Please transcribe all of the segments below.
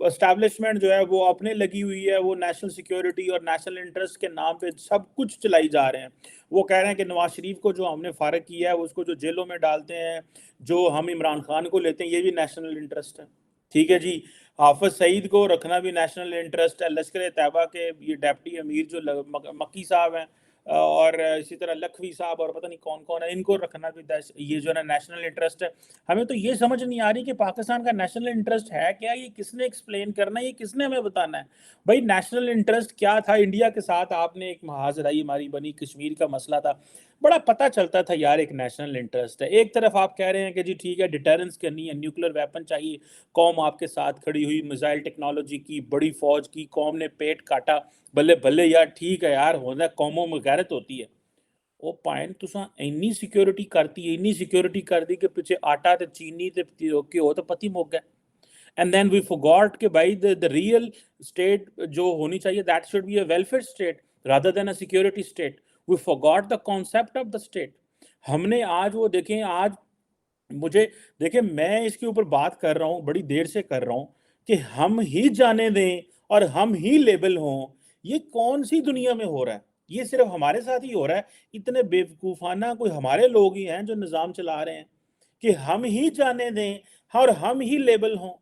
Establishment جو ہے وہ اپنے لگی ہوئی ہے، وہ نیشنل سیکیورٹی اور نیشنل انٹرسٹ کے نام پہ سب کچھ چلائی جا رہے ہیں. وہ کہہ رہے ہیں کہ نواز شریف کو جو ہم نے فارغ کیا ہے اس کو جو جیلوں میں ڈالتے ہیں، جو ہم عمران خان کو لیتے ہیں، یہ بھی نیشنل انٹرسٹ ہے. ٹھیک ہے جی. حافظ سعید کو رکھنا بھی نیشنل انٹرسٹ ہے. لشکر طیبہ کے یہ ڈیپٹی امیر جو مکی صاحب ہیں، اور اسی طرح لکھوی صاحب اور پتہ نہیں کون کون ہے، ان کو رکھنا بھی یہ جو ہے نا نیشنل انٹرسٹ ہے. ہمیں تو یہ سمجھ نہیں آ رہی کہ پاکستان کا نیشنل انٹرسٹ ہے کیا. یہ کس نے ایکسپلین کرنا ہے، یہ کس نے ہمیں بتانا ہے. بھائی نیشنل انٹرسٹ کیا تھا؟ انڈیا کے ساتھ آپ نے ایک محاذرائی ہماری بنی، کشمیر کا مسئلہ تھا، بڑا پتہ چلتا تھا یار ایک نیشنل انٹرسٹ ہے. ایک طرف آپ کہہ رہے ہیں کہ جی ٹھیک ہے ڈیٹرنس کرنی ہے، نیوکلیر ویپن چاہیے، قوم آپ کے ساتھ کھڑی ہوئی، میزائل ٹیکنالوجی کی، بڑی فوج کی، قوم نے پیٹ کاٹا، بلے بلے یار ٹھیک ہے یار، ہونا قوموں میں غیرت ہوتی ہے. وہ پوائنٹ تساں اینی سیکیورٹی کرتی، اینی سیکیورٹی کر دی کہ پیچھے آٹا تے چینی تے گھیو تے پتی مک گئے. اینڈ دین وی forgot کہ بھائی the real state جو ہونی چاہیے that should be a welfare state rather than a security state. We forgot the concept of the state. ہم نے آج وہ دیکھیں، آج مجھے دیکھیں میں اس کے اوپر بات کر رہا ہوں، بڑی دیر سے کر رہا ہوں کہ ہم ہی جانے دیں اور ہم ہی لیبل ہوں. یہ کون سی دنیا میں ہو رہا ہے؟ یہ صرف ہمارے ساتھ ہی ہو رہا ہے. اتنے بیوقوفانہ کوئی ہمارے لوگ ہی ہیں جو نظام چلا رہے ہیں کہ ہم ہی جانے دیں اور ہم ہی لیبل ہوں.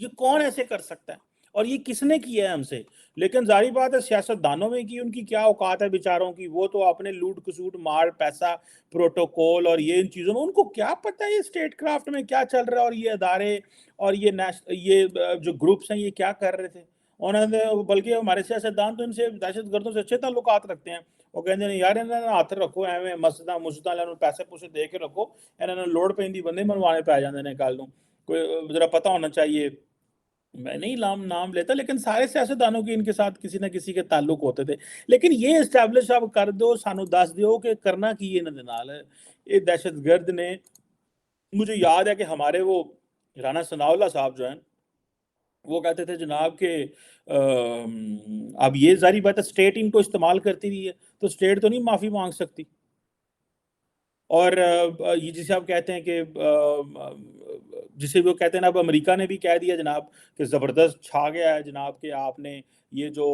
یہ کون ایسے کر سکتا ہے؟ اور یہ کس نے کیا ہے ہم سے؟ لیکن ظاہری بات ہے سیاست دانوں میں کی ان کی کیا اوقات ہے بیچاروں کی، وہ تو اپنے لوٹ کسوٹ مار پیسہ پروٹوکول اور یہ ان چیزوں میں ان کو کیا پتہ ہے یہ اسٹیٹ کرافٹ میں کیا چل رہا ہے، اور یہ ادارے اور یہ جو گروپس ہیں یہ کیا کر رہے تھے. انہوں نے بلکہ ہمارے سیاستدان تو ان سے دہشت گردوں سے اچھے تعلقات رکھتے ہیں. وہ کہتے ہیں یار انہوں نے ہاتھ رکھو ایویں مسجداں مسجداں پیسے پوسے دے کے رکھو، انہوں نے لوڑ پیندی بندے منوانے پہ آ جاندے نے کل نوں. کوئی ذرا پتہ ہونا چاہیے. میں نہیں نام لیتا، لیکن سارے سیاستدانوں کی ان کے ساتھ کسی نہ کسی کے تعلق ہوتے تھے. لیکن یہ اسٹیبلش اب کر دو، سانو دس دیو کہ کرنا کی انہاں دے نال. یہ دہشت گرد نے، مجھے یاد ہے کہ ہمارے وہ رانا ثناء اللہ صاحب جو ہیں وہ کہتے تھے جناب کہ اب یہ ظاہری بات ہے اسٹیٹ ان کو استعمال کرتی رہی ہے تو اسٹیٹ تو نہیں معافی مانگ سکتی. اور یہ جسے آپ کہتے ہیں کہ جسے وہ کہتے ہیں اب امریکہ نے بھی کہہ دیا جناب کہ زبردست چھا گیا ہے جناب کہ آپ نے یہ جو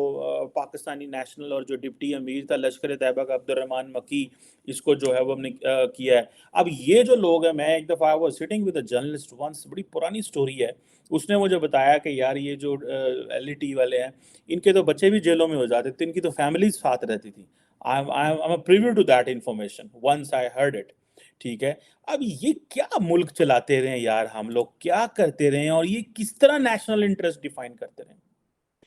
پاکستانی نیشنل اور جو ڈپٹی امیر تھا لشکر طیبہ کا عبد الرحمن مکی، اس کو جو ہے وہ ہم نے کیا ہے. اب یہ جو لوگ ہیں، میں ایک دفعہ وہ sitting with a journalist once, بڑی پرانی سٹوری ہے، اس نے مجھے بتایا کہ یار یہ جو ایل ای ٹی والے ہیں ان کے تو بچے بھی جیلوں میں ہو جاتے تھے، ان کی تو فیملیز ساتھ رہتی تھی. I'm privy to that information once I heard it. ٹھیک ہے. اب یہ کیا ملک چلاتے رہے ہیں یار، ہم لوگ کیا کرتے رہے ہیں، اور یہ کس طرح نیشنل انٹرسٹ ڈیفائن کرتے رہے ہیں.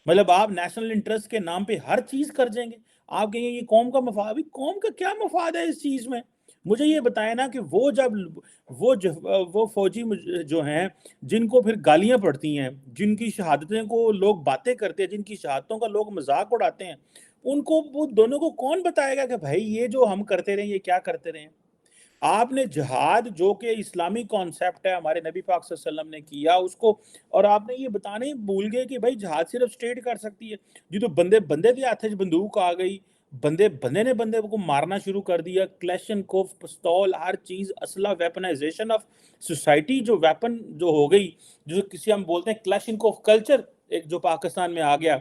مطلب آپ نیشنل انٹرسٹ کے نام پہ ہر چیز کر جائیں گے. آپ کہیں گے یہ قوم کا مفاد، ابھی قوم کا کیا مفاد ہے اس چیز میں؟ مجھے یہ بتائیں نا کہ وہ فوجی جو ہیں جن کو پھر گالیاں پڑتی ہیں، جن کی شہادتیں کو لوگ باتیں کرتے ہیں، جن کی شہادتوں کا لوگ مذاق اڑاتے ہیں، ان کو وہ دونوں کو کون بتائے گا کہ بھائی یہ جو ہم کرتے رہے یہ کیا کرتے رہے ہیں؟ آپ نے جہاد جو کہ اسلامی کانسیپٹ ہے، ہمارے نبی پاک صلی اللہ علیہ وسلم نے کیا اس کو، اور آپ نے یہ بتانے ہی بھول گئے کہ بھائی جہاد صرف اسٹیٹ کر سکتی ہے. جی تو بندے کے ہاتھ بندوق آ گئی، بندے نے بندے کو مارنا شروع کر دیا، کلیشن کوف پستول ہر چیز، اسلحہ، ویپنائزیشن آف سوسائٹی جو ویپن جو ہو گئی، جو کسی ہم بولتے ہیں کلیشن کوف کلچر ایک جو پاکستان میں آ گیا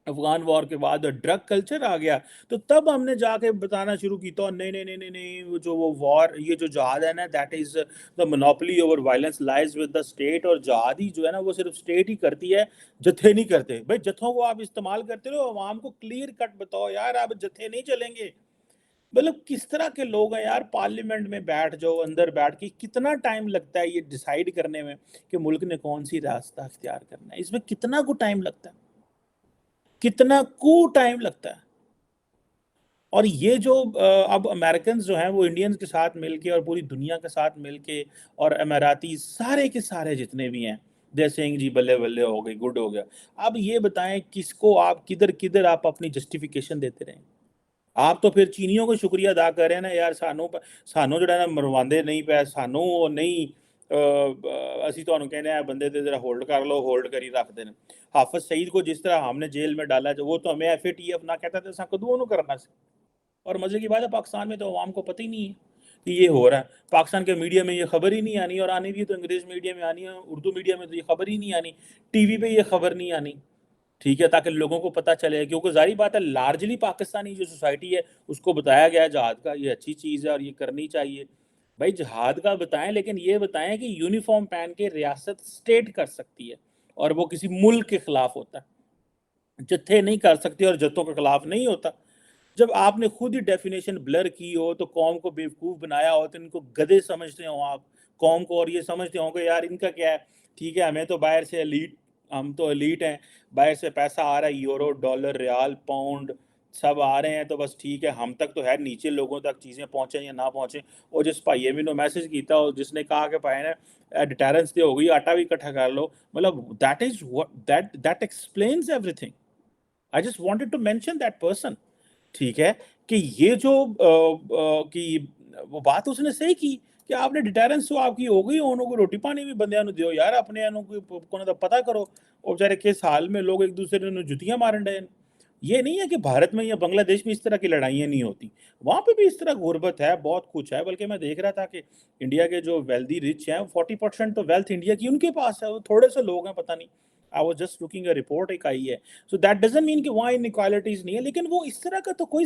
افغان وار کے بعد، ڈرگ کلچر آ گیا. تو تب ہم نے جا کے بتانا شروع کی تو نہیں جو وہ وار، یہ جو جہاد ہے نا that is the monopoly over violence lies with the state. اور جہاد ہی جو ہے نا وہ صرف اسٹیٹ ہی کرتی ہے، جتھے نہیں کرتے. بھائی جتھوں کو آپ استعمال کرتے ہو، عوام کو کلیئر کٹ بتاؤ یار آپ جتھے نہیں چلیں گے. مطلب کس طرح کے لوگ ہیں یار. پارلیمنٹ میں بیٹھ جاؤ، اندر بیٹھ کے کتنا ٹائم لگتا ہے یہ ڈیسائیڈ کرنے میں کہ ملک نے کون سی راستہ اختیار کرنا ہے. اس میں کتنا کو ٹائم لگتا ہے، کتنا کو ٹائم لگتا ہے. اور یہ جو اب امریکنز جو ہیں وہ انڈینز کے ساتھ مل کے اور پوری دنیا کے ساتھ مل کے، اور اماراتی سارے کے سارے جتنے بھی ہیں دے سینگ جی بلے بلے ہو گئی، گڈ ہو گیا. اب یہ بتائیں کس کو آپ کدھر آپ اپنی جسٹیفیکیشن دیتے رہیں. آپ تو پھر چینیوں کو شکریہ ادا کر رہے ہیں نا یار، سانو جڑا نا مرواندے نہیں پے، سانو نہیں اسی تو کہنے ہیں بندے تے ذرا ہولڈ کر لو، ہولڈ کری رکھ دیں. حافظ سعید کو جس طرح ہم نے جیل میں ڈالا، وہ تو ہمیں ایف اے ٹی ایف نہ کہتا تھا، سا کدو انہوں کرنا سی. اور مزے کی بات ہے پاکستان میں تو عوام کو پتہ ہی نہیں ہے کہ یہ ہو رہا ہے. پاکستان کے میڈیا میں یہ خبر ہی نہیں آنی, اور آنی بھی تو انگریز میڈیا میں آنی ہے, اردو میڈیا میں تو یہ خبر ہی نہیں آنی, ٹی وی پہ یہ خبر نہیں آنی, ٹھیک ہے, تاکہ لوگوں کو پتہ چلے. کیونکہ ظاہری بات ہے لارجلی پاکستانی جو سوسائٹی ہے اس کو بتایا گیا ہے جہاد کا یہ اچھی چیز ہے اور یہ کرنی چاہیے. بھائی جہاد کا بتائیں, لیکن یہ بتائیں کہ یونیفارم پہن کے ریاست اسٹیٹ کر سکتی ہے, اور وہ کسی ملک کے خلاف ہوتا ہے. جتھے نہیں کر سکتے اور جتھوں کے خلاف نہیں ہوتا. جب آپ نے خود ہی ڈیفینیشن بلر کی ہو تو قوم کو بیوقوف بنایا ہو تو ان کو گدھے سمجھتے ہوں آپ قوم کو, اور یہ سمجھتے ہوں کہ یار ان کا کیا ہے, ٹھیک ہے ہمیں تو باہر سے ہم تو ایلیٹ ہیں, باہر سے پیسہ آ رہا ہے, یورو ڈالر ریال پاؤنڈ سب آ رہے ہیں, تو بس ٹھیک ہے ہم تک تو ہے, نیچے لوگوں تک چیزیں پہنچیں یا نہ پہنچیں. اور جس بھائی بھی میسج کیتا اور جس نے کہا کہ بھائی نے ڈیٹرنس دے ہو گئی, آٹا بھی اکٹھا کر لو, مطلب that explains every thing. I just wanted to mention that person. ٹھیک ہے کہ یہ جو کہ وہ بات اس نے صحیح کی کہ آپ نے ڈیٹرنس تو آپ کی ہو گئی, انہوں کو روٹی پانی بھی بندیاں نو دیو یار, اپنے انہوں کو پتہ کرو. اور بیچارے کس حال میں لوگ ایک دوسرے نے جتیاں مارن ڈے. یہ نہیں ہے کہ بھارت میں یا بنگلہ دیش میں اس طرح کی لڑائیاں نہیں ہوتی, وہاں پہ بھی اس طرح غربت ہے, بہت کچھ ہے. بلکہ میں دیکھ رہا تھا کہ انڈیا کے جو ویلدی رچ ہیں 40% تو ویلتھ انڈیا کی ان کے پاس ہے, وہ تھوڑے سے لوگ ہیں پتہ نہیں. I was just looking a report ایک آئی ہے. So that doesn't mean کہ وہاں انیکوالٹیز نہیں ہے, لیکن وہ اس طرح کا تو کوئی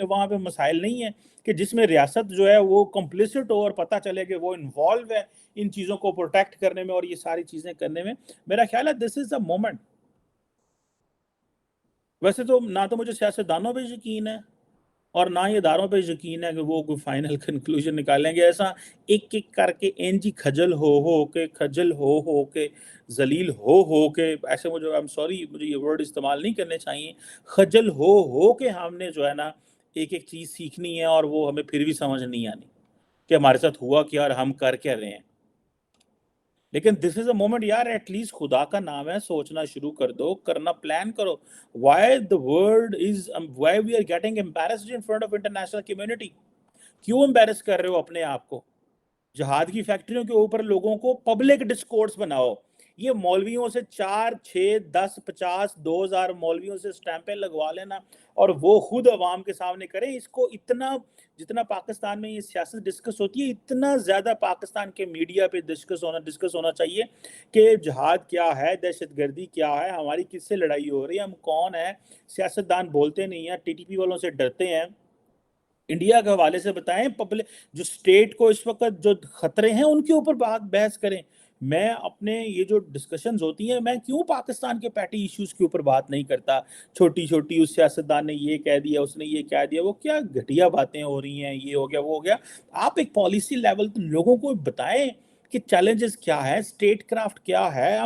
وہاں پہ مسائل نہیں ہے کہ جس میں ریاست جو ہے وہ کمپلیسٹ ہو اور پتہ چلے کہ وہ انوالو ہے ان چیزوں کو پروٹیکٹ کرنے میں اور یہ ساری چیزیں کرنے میں. میرا خیال ہے دس از دا مومنٹ. ویسے تو نہ تو مجھے سیاستدانوں پہ یقین ہے اور نہ یہ اداروں پہ یقین ہے کہ وہ کوئی فائنل کنکلوژن نکالیں گے. ایسا ایک ایک کر کے انجی کھجل ہو کے ذلیل ہو کے, ایسے مجھے مجھے یہ ورڈ استعمال نہیں کرنے چاہیے, خجل ہو کے ہم نے جو ہے نا ایک ایک چیز سیکھنی ہے, اور وہ ہمیں پھر بھی سمجھ نہیں آنی کہ ہمارے ساتھ ہوا کیا اور ہم کر کیا رہے ہیں. لیکن دس از اے مومنٹ یار, ایٹ لیسٹ خدا کا نام ہے, سوچنا شروع کر دو, کرنا پلان کرو. Why we are getting embarrassed in front of international community. کیوں embarrass کر رہے ہو اپنے آپ کو؟ جہاد کی فیکٹریوں کے اوپر لوگوں کو پبلک ڈسکورس بناؤ. یہ مولویوں سے 4 6 10 50 2000 مولویوں سے سٹیمپیں لگوا لینا اور وہ خود عوام کے سامنے کریں. اس کو اتنا جتنا پاکستان میں یہ سیاست ڈسکس ہوتی ہے, اتنا زیادہ پاکستان کے میڈیا پہ ڈسکس ہونا چاہیے کہ جہاد کیا ہے, دہشت گردی کیا ہے, ہماری کس سے لڑائی ہو رہی ہے, ہم کون ہیں. سیاستدان بولتے نہیں ہیں, ٹی ٹی پی والوں سے ڈرتے ہیں. انڈیا کے حوالے سے بتائیں, پبلک جو اسٹیٹ کو اس وقت جو خطرے ہیں ان کے اوپر بحث کریں. میں اپنے یہ جو ڈسکشنز ہوتی ہیں, میں کیوں پاکستان کے پیٹی ایشوز کے اوپر بات نہیں کرتا, چھوٹی چھوٹی اس سیاستدان نے یہ کہہ دیا, اس نے یہ کہہ دیا, وہ کیا گھٹیا باتیں ہو رہی ہیں, یہ ہو گیا وہ ہو گیا. آپ ایک پالیسی لیول لوگوں کو بتائیں کہ چیلنجز کیا ہے, اسٹیٹ کرافٹ کیا ہے,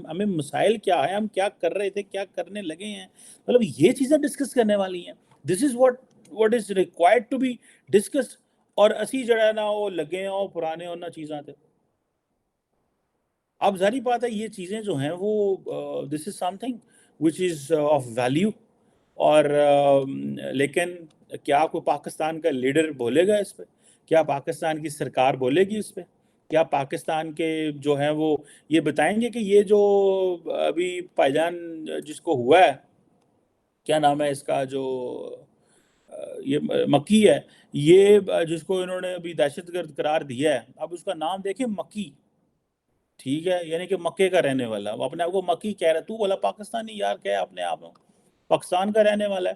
ہمیں مسائل کیا ہے, ہم کیا کر رہے تھے, کیا کرنے لگے ہیں. مطلب یہ چیزیں ڈسکس کرنے والی ہیں. دس از what is required to be discussed. اور اسی جڑا نا وہ لگے ہوں پرانے ہونا چیزاں تھے. اب ظاہری بات ہے یہ چیزیں جو ہیں وہ this is something which is of value. اور لیکن کیا کوئی پاکستان کا لیڈر بولے گا اس پہ؟ کیا پاکستان کی سرکار بولے گی اس پہ؟ کیا پاکستان کے جو ہیں وہ یہ بتائیں گے کہ یہ جو ابھی بھائی جان جس کو ہوا ہے, کیا نام ہے اس کا, جو یہ مکی ہے, یہ جس کو انہوں نے ابھی دہشت گرد قرار دیا ہے, اب اس کا نام دیکھیں مکی, ٹھیک ہے, یعنی کہ مکے کا رہنے والا. وہ اپنے آپ کو مکی کہہ رہا ہے, تو بولا پاکستانی یار کہہ اپنے آپ کو پاکستان کا رہنے والا ہے.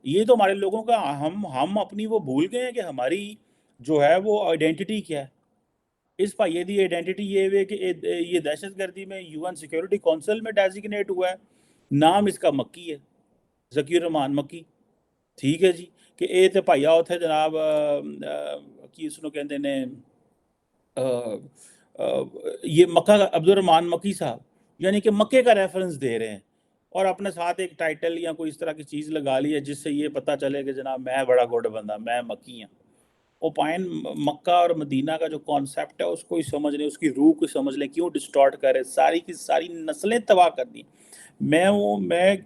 یہ تو ہمارے لوگوں کا ہم اپنی وہ بھول گئے ہیں کہ ہماری جو ہے وہ آئیڈینٹی کیا ہے. اس پا یہ آئیڈینٹی یہ ہے کہ یہ دہشت گردی میں UN سیکیورٹی کونسل میں ڈیزیگنیٹ ہوا ہے, نام اس کا مکی ہے, ذکی الرحمان مکی. ٹھیک ہے جی, کہ اے تے بھائیا اتھے جناب کی اس نو کہندے نے یہ مکہ عبد الرحمان مکی صاحب, یعنی کہ مکے کا ریفرنس دے رہے ہیں اور اپنے ساتھ ایک ٹائٹل یا کوئی اس طرح کی چیز لگا لی ہے جس سے یہ پتہ چلے کہ جناب میں بڑا گڈ بندہ, میں مکی ہوں. وہ پائن مکہ اور مدینہ کا جو کانسیپٹ ہے اس کو ہی سمجھ لیں, اس کی روح کو سمجھ لیں, کیوں ڈسٹارٹ کرے, ساری کی ساری نسلیں تباہ کر دیں. میں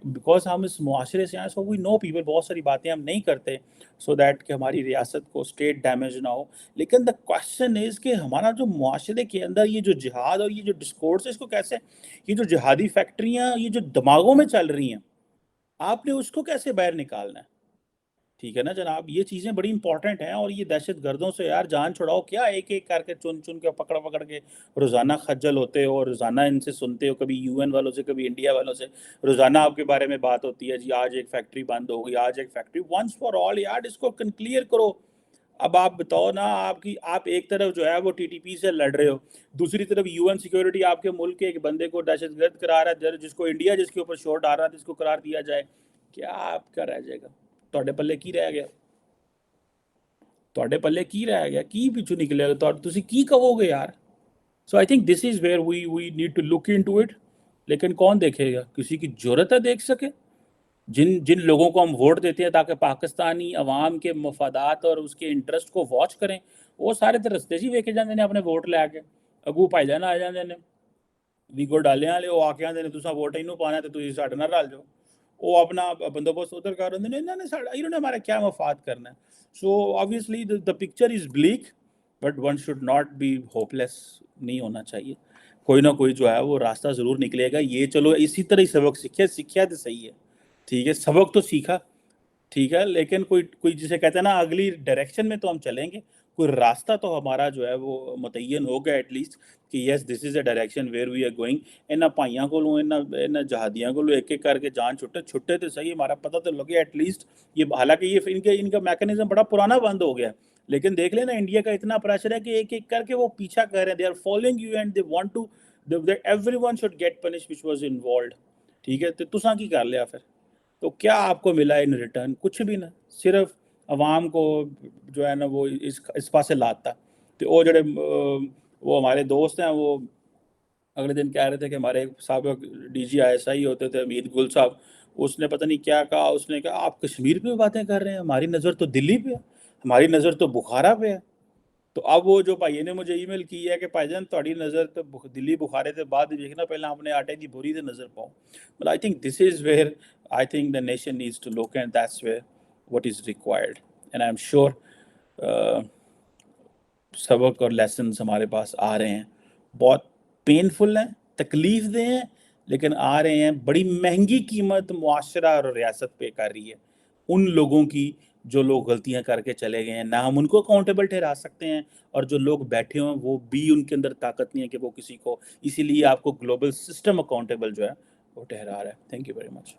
بیکاز ہم اس معاشرے سے ہیں, سو وی نو پیپل, بہت ساری باتیں ہم نہیں کرتے سو دیٹ کہ ہماری ریاست کو اسٹیٹ ڈیمیج نہ ہو. لیکن دا کوشچن از کہ ہمارا جو معاشرے کے اندر یہ جو جہاد اور یہ جو ڈسکورس ہے, اس کو کیسے, یہ جو جہادی فیکٹریاں یہ جو دماغوں میں چل رہی ہیں, آپ نے اس کو کیسے باہر نکالنا ہے؟ ٹھیک ہے نا جناب، یہ چیزیں بڑی امپورٹنٹ ہیں، اور یہ دہشت گردوں سے یار جان چھڑاؤ، کیا ایک ایک کر کے چن چن کے پکڑ پکڑ کے روزانہ خجل ہوتے ہو، اور روزانہ ان سے سنتے ہو، کبھی یو این والوں سے، کبھی انڈیا والوں سے روزانہ آپ کے بارے میں بات ہوتی ہے، جی آج ایک فیکٹری بند ہو گئی، آج ایک فیکٹری، ونس فار آل یار اس کو کلیئر کرو۔ اب آپ بتاؤ نا، آپ ایک طرف جو ہے وہ ٹی ٹی پی سے لڑ رہے ہو، دوسری طرف یو این سیکیورٹی آپ کے ملک کے ایک بندے کو دہشت گرد قرار ہے، جس کو انڈیا جس کے اوپر شور ڈال رہا ہے جس کو قرار دیا جائے، کیا آپ کا رہ جائے گا؟ ਤੁਹਾਡੇ ਪੱਲੇ ਕੀ ਰਹਿ ਗਿਆ؟ ਤੁਹਾਡੇ ਪੱਲੇ ਕੀ ਰਹਿ ਗਿਆ؟ ਕੀ ਪਿੱਛੋਂ ਨਿਕਲੇਗਾ؟ ਤੁਸੀਂ ਕੀ ਕਹੋਗੇ ਯਾਰ؟ So I think this is where we need to look into it, لیکن کون دیکھے گا؟ کسی کی جرت ہے دیکھ سکے؟ جن لوگوں کو ہم ووٹ دیتے ہیں تاکہ پاکستانی عوام کے مفادات اور اس کے انٹرسٹ کو واچ کریں، وہ سارے تو رستے جی ویکے جاندے نے اپنے ووٹ لے کے، اگو بھائی جان آ جاندے نے ویگو ڈالے والے، وہ آ کے آندے نے تساں ووٹ اینوں پانا تے تسی ساڈے نال رل جاؤ، وہ اپنا بندوبست ادھر کر رہے ہیں، انہوں نے ہمارا کیا مفاد کرنا ہے؟ So obviously the picture is black, but one should not be hopeless, نہیں ہونا چاہیے، کوئی نہ کوئی جو ہے وہ راستہ ضرور نکلے گا۔ یہ چلو اسی طرح ہی سبق سیکھیا تو صحیح ہے، ٹھیک ہے، سبق تو سیکھا، ٹھیک ہے، لیکن کوئی جسے کہتے ہیں نا اگلی ڈائریکشن میں تو ہم چلیں گے، کوئی راستہ تو ہمارا جو ہے وہ متعین ہو گیا ایٹ لیسٹ کہ yes this is a direction where we are going. انہاں پائیاں کولوں انہاں جہادیاں کولوں ایک ایک کر کے جان چھٹے تو صحیح، ہمارا پتہ تو لگے ایٹ لیسٹ۔ یہ حالانکہ یہ ان کا میکانزم بڑا پرانا بند ہو گیا، لیکن دیکھ لیں نا انڈیا کا اتنا پریشر ہے کہ ایک ایک کر کے وہ پیچھا کر رہے ہیں، they are following you and they want to everyone should get punish which was involved, ٹھیک ہے، تو تساں کی کر لیا پھر؟ تو کیا آپ کو ملا ان ریٹرن؟ کچھ بھی نہ، صرف عوام کو جو ہے نا وہ اس پاسے لاتا۔ تو وہ جڑے وہ ہمارے دوست ہیں، وہ اگلے دن کہہ رہے تھے کہ ہمارے سابق D G I S I ہوتے تھے امید گل صاحب، اس نے پتہ نہیں کیا کہا، اس نے کہا آپ کشمیر پہ باتیں کر رہے ہیں، ہماری نظر تو دلی پہ ہے، ہماری نظر تو بخارا پہ ہے۔ تو اب وہ جو بھائی نے مجھے ای میل کی ہے کہ بھائی جان تھوڑی نظر تو دلی بخارے سے بعد دیکھنا، پہلے اپنے آٹے کی بوری سے نظر پاؤ۔ But I think this is where I think the nation needs to look, and that's where what is required, and I'm sure سبق اور لیسنز ہمارے پاس آ رہے ہیں، بہت پینفل ہیں، تکلیف دہ ہیں، لیکن آ رہے ہیں۔ بڑی مہنگی قیمت معاشرہ اور ریاست پہ کر رہی ہے ان لوگوں کی جو لوگ غلطیاں کر کے چلے گئے ہیں، نہ ہم ان کو اکاؤنٹیبل ٹھہرا سکتے ہیں، اور جو لوگ بیٹھے ہوئے ہیں وہ بھی ان کے اندر طاقت نہیں ہے کہ وہ کسی کو، اسی لیے آپ کو گلوبل سسٹم اکاؤنٹیبل جو ہے وہ ٹھہرا رہا ہے۔ Thank you very much.